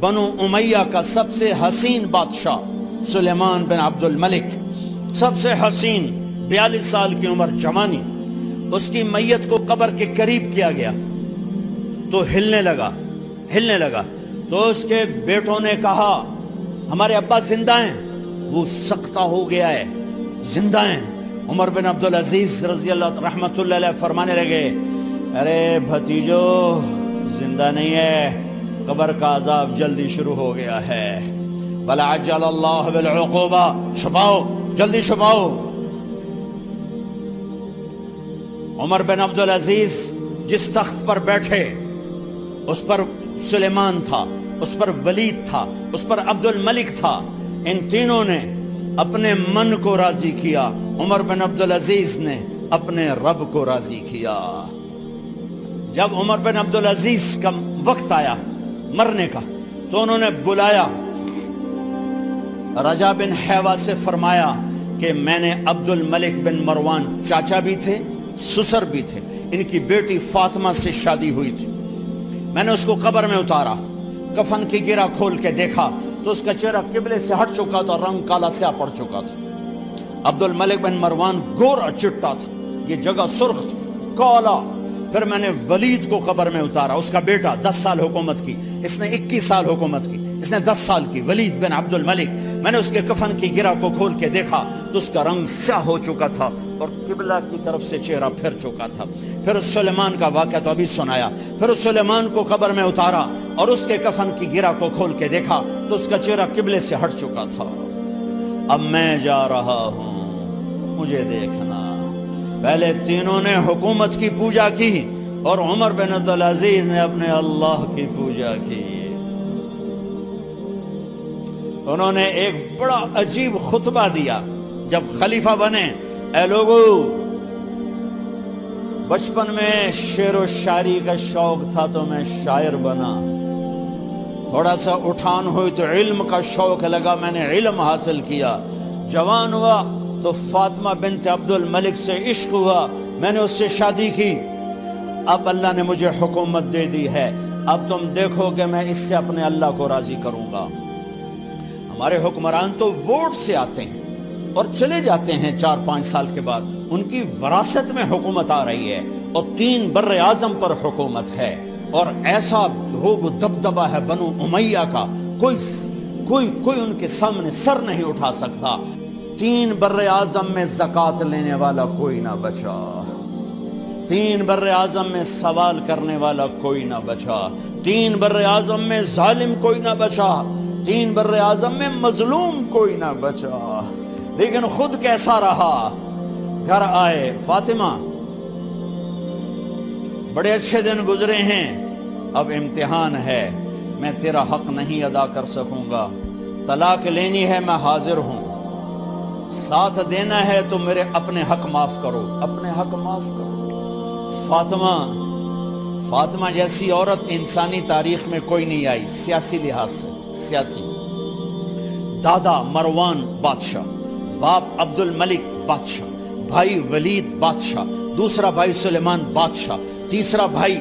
بنو امیہ کا سب سے حسین بادشاہ سلیمان بن عبد الملک، سب سے حسین، 42 سال کی عمر، جوانی، اس کی میت کو قبر کے قریب کیا گیا تو ہلنے لگا تو اس کے بیٹوں نے کہا ہمارے ابا زندہ ہیں، وہ سختہ ہو گیا ہے، زندہ ہیں۔ عمر بن عبدالعزیز رضی اللہ رحمت اللہ علیہ فرمانے لگے ارے بھتیجو زندہ نہیں ہے، قبر کا عذاب جلدی شروع ہو گیا ہے، بل عجل اللہ بالعقوبہ، چھپاؤ، جلدی چھپاؤ۔ عمر بن عبدالعزیز جس تخت پر بیٹھے اس پر سلیمان تھا، اس پر ولید تھا، اس پر عبد الملک تھا، ان تینوں نے اپنے من کو راضی کیا، عمر بن عبدالعزیز نے اپنے رب کو راضی کیا۔ جب عمر بن عبدالعزیز کا وقت آیا مرنے کا تو انہوں نے بلایا رجا بن حیوہ سے، فرمایا کہ میں نے عبد الملک بن مروان، چاچا بھی تھے سسر بھی تھے، ان کی بیٹی فاطمہ سے شادی ہوئی تھی، میں نے اس کو قبر میں اتارا، کفن کی گرہ کھول کے دیکھا تو اس کا چہرہ قبلے سے ہٹ چکا تھا، رنگ کالا سیاہ پڑ چکا تھا۔ عبد الملک بن مروان گورا چٹا تھا، یہ جگہ سرخ تھی، کالا۔ پھر میں نے ولید کو قبر میں اتارا، اس کا بیٹا 10 سال حکومت کی، اس نے 21 سال حکومت کی، اس نے 10 سال کی، ولید بن عبد الملک۔ میں نے اس کے کفن کی گرہ کو کھول کے دیکھا تو اس کا رنگ سیاہ ہو چکا تھا اور قبلہ کی طرف سے چہرہ پھر چکا تھا۔ پھر اس سلیمان کا واقعہ تو ابھی سنایا، پھر اس سلیمان کو قبر میں اتارا اور اس کے کفن کی گرہ کو کھول کے دیکھا تو اس کا چہرہ قبلے سے ہٹ چکا تھا۔ اب میں جا رہا ہوں، مجھے دیکھنا۔ پہلے تینوں نے حکومت کی پوجا کی اور عمر بن عبدالعزیز نے اپنے اللہ کی پوجا کی۔ انہوں نے ایک بڑا عجیب خطبہ دیا جب خلیفہ بنے، اے لوگو، بچپن میں شعر و شاعری کا شوق تھا تو میں شاعر بنا، تھوڑا سا اٹھان ہوئی تو علم کا شوق لگا، میں نے علم حاصل کیا، جوان ہوا تو فاطمہ بنت عبد الملک سے عشق ہوا، میں نے اس سے شادی کی، اب اللہ نے مجھے حکومت دے دی ہے، اب تم دیکھو کہ میں اس سے اپنے اللہ کو راضی کروں گا۔ ہمارے حکمران تو ووٹ سے آتے ہیں اور چلے جاتے ہیں 4-5 سال کے بعد، ان کی وراثت میں حکومت آ رہی ہے اور 3 بر اعظم پر حکومت ہے، اور ایسا روب و دبدبہ ہے بنو امیہ کا، کوئی ان کے سامنے سر نہیں اٹھا سکتا۔ 3 بر اعظم میں زکوٰۃ لینے والا کوئی نہ بچا، 3 بر اعظم میں سوال کرنے والا کوئی نہ بچا، 3 بر اعظم میں ظالم کوئی نہ بچا، 3 بر اعظم میں مظلوم کوئی نہ بچا۔ لیکن خود کیسا رہا؟ گھر آئے، فاطمہ بڑے اچھے دن گزرے ہیں، اب امتحان ہے، میں تیرا حق نہیں ادا کر سکوں گا، طلاق لینی ہے میں حاضر ہوں، ساتھ دینا ہے تو میرے اپنے حق معاف کرو، اپنے حق معاف کرو۔ فاطمہ جیسی عورت انسانی تاریخ میں کوئی نہیں آئی، سیاسی لحاظ سے، سیاسی۔ دادا مروان بادشاہ، باپ عبد الملک بادشاہ، بھائی ولید بادشاہ، دوسرا بھائی سلیمان بادشاہ، تیسرا بھائی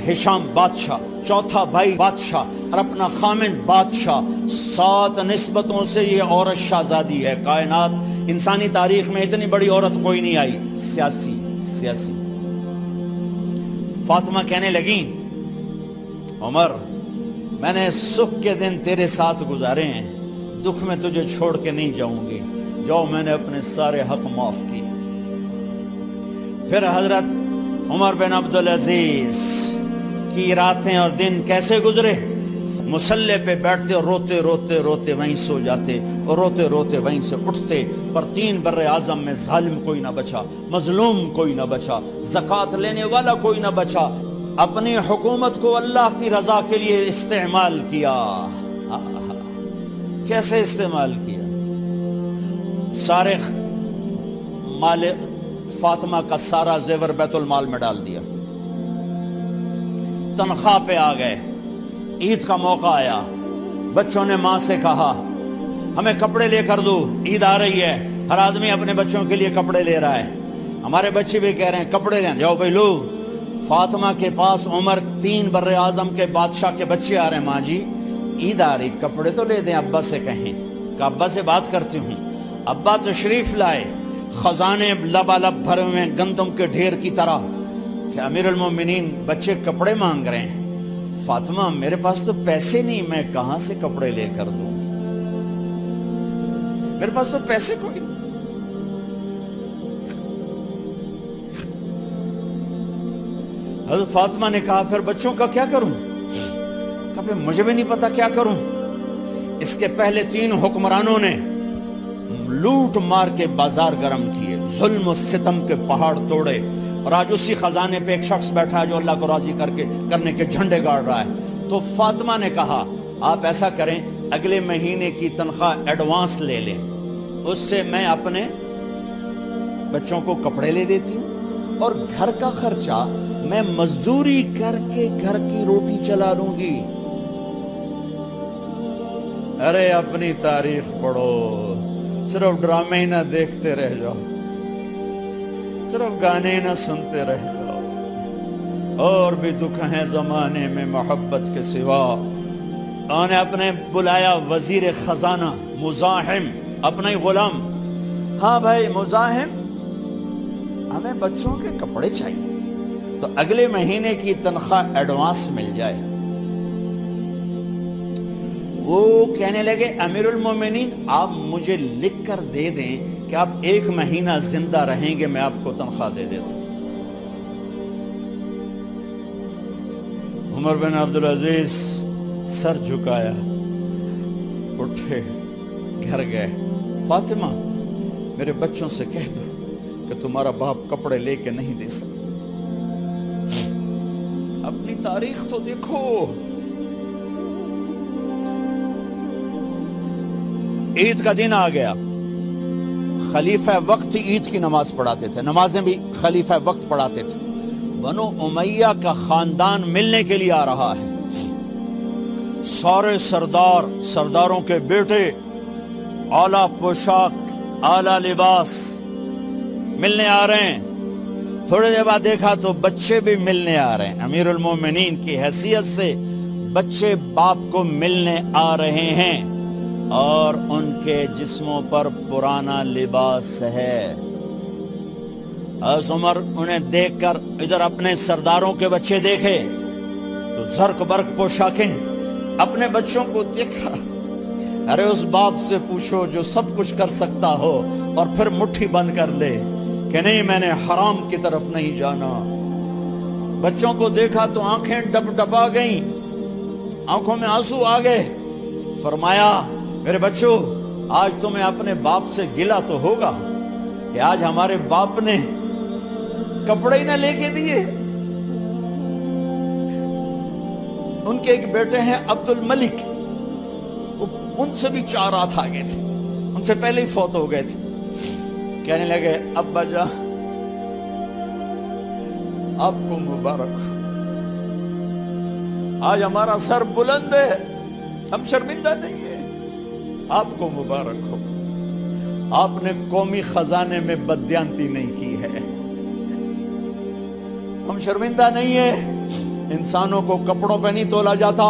ہشام بادشاہ، چوتھا بھائی بادشاہ اور اپنا خامن بادشاہ، 7 نسبتوں سے یہ عورت شہزادی ہے۔ کائنات انسانی تاریخ میں اتنی بڑی عورت کوئی نہیں آئی، سیاسی۔ فاطمہ کہنے لگیں عمر، میں نے سکھ کے دن تیرے ساتھ گزارے ہیں، دکھ میں تجھے چھوڑ کے نہیں جاؤں گی، جو میں نے اپنے سارے حق معاف کیے۔ پھر حضرت عمر بن عبدالعزیز کی راتیں اور دن کیسے گزرے؟ مصلے پہ بیٹھتے اور روتے وہیں سو جاتے اور روتے وہیں سے اٹھتے، پر 3 بر اعظم میں ظالم کوئی نہ بچا، مظلوم کوئی نہ بچا، زکوٰۃ لینے والا کوئی نہ بچا، اپنی حکومت کو اللہ کی رضا کے لیے استعمال کیا۔ کیسے استعمال کیا؟ سارے مال فاطمہ کا سارا زیور بیت المال میں ڈال دیا، تنخواہ پہ آ گئے، عید کا موقع آیا، بچوں نے ماں سے کہا ہمیں کپڑے لے کر دو، عید آ رہی ہے، ہر آدمی اپنے بچوں کے لیے کپڑے لے رہا ہے، ہمارے بچے بھی کہہ رہے ہیں کپڑے لیں، جاؤ بھائی لو۔ فاطمہ کے پاس عمر 3 بر اعظم کے بادشاہ کے بچے آ رہے ہیں، ماں جی عید آ رہی، کپڑے تو لے دیں، ابا سے کہیں کہ ابا سے بات کرتی ہوں۔ ابا تشریف لائے، خزانے لبالب بھرے ہوئے ہیں گندم کے ڈھیر کی طرح، کہ امیر المومنین بچے کپڑے مانگ رہے ہیں۔ فاطمہ میرے پاس تو پیسے نہیں، میں کہاں سے کپڑے لے کر دوں، میرے پاس تو پیسے کوئی نہیں۔ حضرت فاطمہ نے کہا پھر بچوں کا کیا کروں؟ کہا پھر مجھے بھی نہیں پتا کیا کروں۔ اس کے پہلے 3 حکمرانوں نے لوٹ مار کے بازار گرم کیے، ظلم و ستم کے پہاڑ توڑے، اور آج اسی خزانے پہ ایک شخص بیٹھا ہے جو اللہ کو راضی کرنے کے جھنڈے گاڑ رہا ہے۔ تو فاطمہ نے کہا آپ ایسا کریں، اگلے مہینے کی تنخواہ ایڈوانس لے لیں، اس سے میں اپنے بچوں کو کپڑے لے دیتی ہوں، اور گھر کا خرچہ میں مزدوری کر کے گھر کی روٹی چلا دوں گی۔ ارے اپنی تاریخ پڑھو، صرف ڈرامے ہی نہ دیکھتے رہ جاؤ، صرف گانے ہی نہ سنتے رہ جاؤ، اور بھی دکھ ہیں زمانے میں محبت کے سوا۔ انہوں نے اپنے بلایا وزیر خزانہ مزاحم، اپنا ہی غلام، ہاں بھائی مزاحم، ہمیں بچوں کے کپڑے چاہیے، تو اگلے مہینے کی تنخواہ ایڈوانس مل جائے۔ وہ کہنے لگے امیر المومنین آپ مجھے لکھ کر دے دیں کہ آپ 1 مہینہ زندہ رہیں گے، میں آپ کو تنخواہ دے دیتا ہوں۔ عمر بن عبدالعزیز سر جھکایا، اٹھے، گھر گئے، فاطمہ میرے بچوں سے کہہ دو کہ تمہارا باپ کپڑے لے کے نہیں دے سکتا۔ اپنی تاریخ تو دیکھو۔ عید کا دن آ گیا، خلیفہ وقت عید کی نماز پڑھاتے تھے، نمازیں بھی خلیفہ وقت پڑھاتے تھے۔ بنو امیہ کا خاندان ملنے کے لیے آ رہا ہے، سارے سرداروں کے بیٹے اعلیٰ پوشاک، اعلیٰ لباس ملنے آ رہے ہیں۔ تھوڑے دیر بعد دیکھا تو بچے بھی ملنے آ رہے ہیں، امیر المومنین کی حیثیت سے بچے باپ کو ملنے آ رہے ہیں، اور ان کے جسموں پر پرانا لباس ہے۔ حضرت عمر انہیں دیکھ کر ادھر اپنے سرداروں کے بچے دیکھے تو زرق برق پوشاکیں، اپنے بچوں کو دیکھا۔ ارے اس باپ سے پوچھو جو سب کچھ کر سکتا ہو اور پھر مٹھی بند کر لے کہ نہیں میں نے حرام کی طرف نہیں جانا۔ بچوں کو دیکھا تو آنکھیں ڈب ڈبا گئیں، آنکھوں میں آنسو آ گئے۔ فرمایا میرے بچوں آج تمہیں اپنے باپ سے گلہ تو ہوگا کہ آج ہمارے باپ نے کپڑے ہی نہ لے کے دیے۔ ان کے ایک بیٹے ہیں عبد الملک، ان سے بھی 4 ہاتھ آگے تھے، ان سے پہلے ہی فوت ہو گئے تھے۔ کہنے لگے ابا جان آپ کو مبارک ہو، آج ہمارا سر بلند ہے، ہم شرمندہ نہیں ہیں، آپ کو مبارک ہو، آپ نے قومی خزانے میں بددیانتی نہیں کی ہے، ہم شرمندہ نہیں ہیں، انسانوں کو کپڑوں پہ نہیں تولا جاتا۔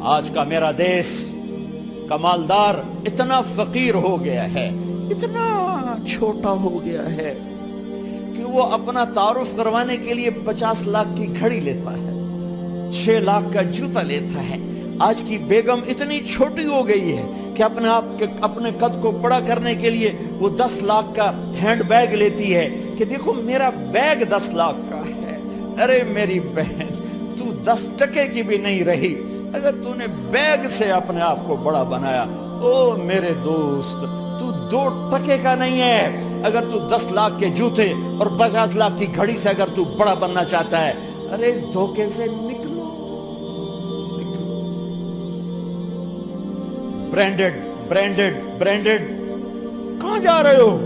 آج کا میرا دیس کا مالدار اتنا فقیر ہو گیا ہے، اتنا چھوٹا ہو گیا ہے کہ وہ اپنا تعارف کروانے کے لیے 50 لاکھ کی گھڑی لیتا ہے، 6 لاکھ کا جوتا لیتا ہے۔ آج کی بیگم اتنی چھوٹی ہو گئی ہے کہ اپنے قد کو بڑا کرنے کے لیے وہ 10 لاکھ کا ہینڈ بیگ لیتی ہے کہ دیکھو میرا بیگ 10 لاکھ کا ہے۔ ارے میری بہن تو 10 ٹکے کی بھی نہیں رہی اگر تو نے بیگ سے اپنے آپ کو بڑا بنایا۔ او میرے دوست تو 2 ٹکے کا نہیں ہے اگر تو 10 لاکھ کے جوتے اور 50 لاکھ کی گھڑی سے اگر تو بڑا بننا چاہتا ہے۔ ارے اس دھوکے سے نکلو۔ برینڈڈ کہاں جا رہے ہو؟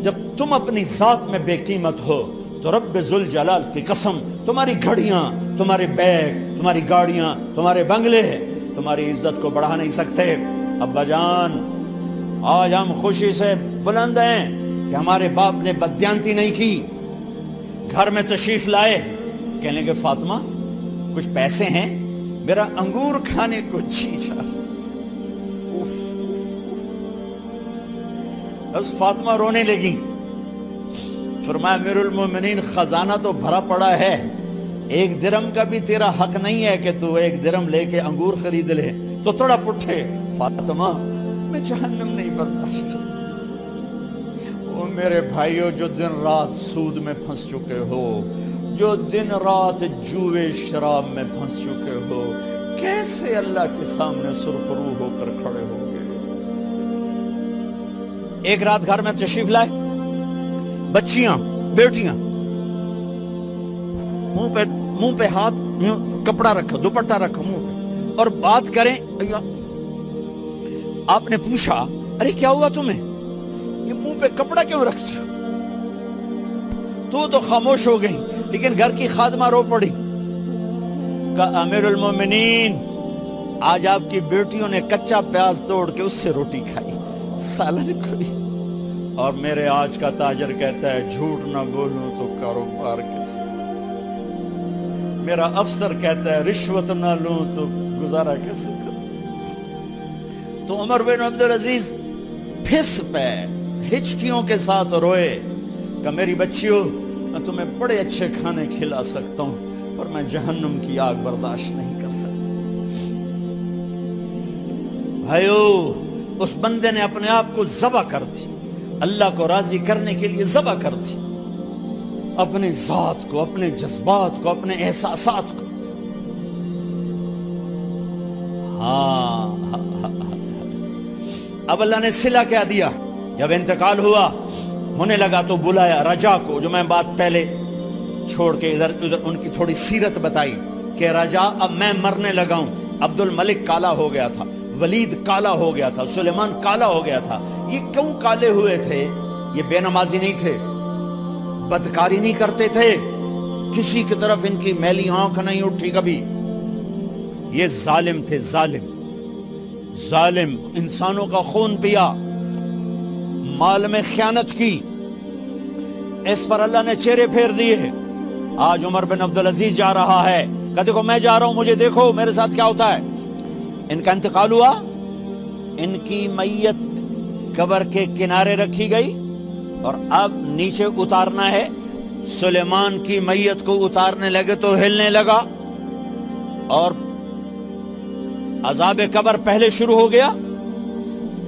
جب تم اپنی ذات میں بے قیمت ہو تو رب ذوالجلال کی قسم تمہاری گھڑیاں، تمہارے بیگ، تمہاری گاڑیاں، تمہارے بنگلے تمہاری عزت کو بڑھا نہیں سکتے۔ ابا جان آج ہم خوشی سے بلند ہیں کہ ہمارے باپ نے بددیانتی نہیں کی۔ گھر میں تشریف لائے، کہنے لگے فاطمہ کچھ پیسے ہیں، میرا انگور کھانے کو جی چاہ رہا۔ بس فاطمہ رونے لگی، فرمایا امیر المومنین خزانہ تو بھرا پڑا ہے، 1 درہم کا بھی تیرا حق نہیں ہے کہ تو 1 درہم لے کے انگور خرید لے۔ تو تڑپ اٹھے، فاطمہ میں جہنم نہیں برداشت کر سکتا۔ او میرے بھائیو، جو دن رات سود میں پھنس چکے ہو، جو دن رات جوے شراب میں پھنس چکے ہو، کیسے اللہ کے سامنے سرخرو ہو کر کھڑے ہو گئے؟ ایک رات گھر میں تشریف لائے، بچیاں بیٹیاں، منہ پہ ہاتھ، کپڑا رکھو، دوپٹہ رکھو منہ پہ، اور بات کریں۔ آپ نے پوچھا ارے کیا ہوا تمہیں، یہ منہ پہ کپڑا کیوں رکھتی ہو؟ تو خاموش ہو گئی، لیکن گھر کی خادمہ رو پڑی، کہا امیر المومنین آج آپ کی بیٹیوں نے کچا پیاز توڑ کے اس سے روٹی کھائی، سالن کھائی، اور میرے آج کا تاجر کہتا ہے جھوٹ نہ بولوں تو کاروبار کیسے، میرا افسر کہتا ہے رشوت نہ لوں تو گزارا کیسے کروں۔ تو عمر بن عبدالعزیز پھس پہ ہچکیوں کے ساتھ روئے کہ میری بچیوں، میں تمہیں بڑے اچھے کھانے کھلا سکتا ہوں، پر میں جہنم کی آگ برداشت نہیں کر سکتا۔ بھائیو، اس بندے نے اپنے آپ کو ذبح کر دی، اللہ کو راضی کرنے کے لیے ذبح کر دی، اپنے ذات کو، اپنے جذبات کو، اپنے احساسات کو۔ اب اللہ نے صلہ کیا دیا، جب انتقال ہوا ہونے لگا تو بلایا رجا کو، جو میں بات پہلے چھوڑ کے ادھر ان کی تھوڑی سیرت بتائی کہ رجا اب میں مرنے لگا ہوں۔ عبد الملک کالا ہو گیا تھا، ولید کالا ہو گیا تھا، سلیمان کالا ہو گیا تھا۔ یہ کیوں کالے ہوئے تھے؟ یہ بے نمازی نہیں تھے، بدکاری نہیں کرتے تھے، کسی کی طرف ان کی میلی آنکھ نہیں اٹھی کبھی۔ یہ ظالم تھے، ظالم، انسانوں کا خون پیا، مال میں خیانت کی، اس پر اللہ نے چہرے پھیر دیے۔ آج عمر بن عبدالعزیز جا رہا ہے کہ دیکھو میں جا رہا ہوں، مجھے دیکھو میرے ساتھ کیا ہوتا ہے۔ ان کا انتقال ہوا، ان کی میت قبر کے کنارے رکھی گئی، اور اب نیچے اتارنا ہے۔ سلیمان کی میت کو اتارنے لگے تو ہلنے لگا، اور عذاب قبر پہلے شروع ہو گیا۔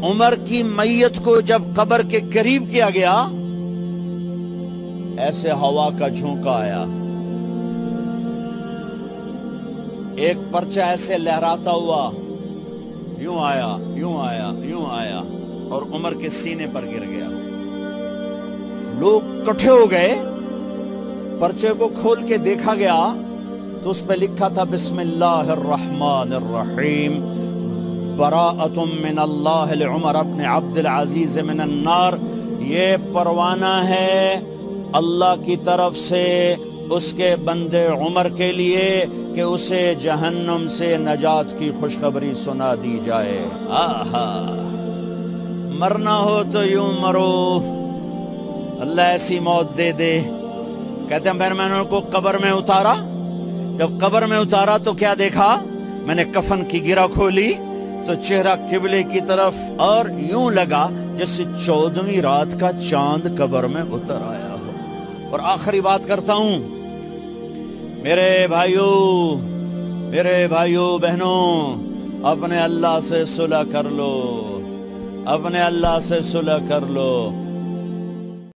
عمر کی میت کو جب قبر کے قریب کیا گیا، ایسے ہوا کا جھونکا آیا، ایک پرچہ ایسے لہراتا ہوا یوں آیا، یوں آیا، یوں آیا، اور عمر کے سینے پر گر گیا۔ لوگ کٹھے ہو گئے، پرچے کو کھول کے دیکھا گیا تو اس پہ لکھا تھا بسم اللہ الرحمن الرحیم، براءۃ من اللہ لعمر بن عبد العزیز من النار۔ یہ پروانہ ہے اللہ کی طرف سے اس کے بندے عمر کے لیے کہ اسے جہنم سے نجات کی خوشخبری سنا دی جائے۔ آہا، مرنا ہو تو یوں مرو، اللہ ایسی موت دے دے۔ کہتے ہیں پھر میں نے ان کو قبر میں اتارا، جب قبر میں اتارا تو کیا دیکھا؟ میں نے کفن کی گرہ کھولی تو چہرہ قبلے کی طرف، اور یوں لگا جیسے 14ویں رات کا چاند قبر میں اتر آیا ہو۔ اور آخری بات کرتا ہوں، میرے بھائیوں بہنوں، اپنے اللہ سے صلح کر لو، اپنے اللہ سے صلح کر لو۔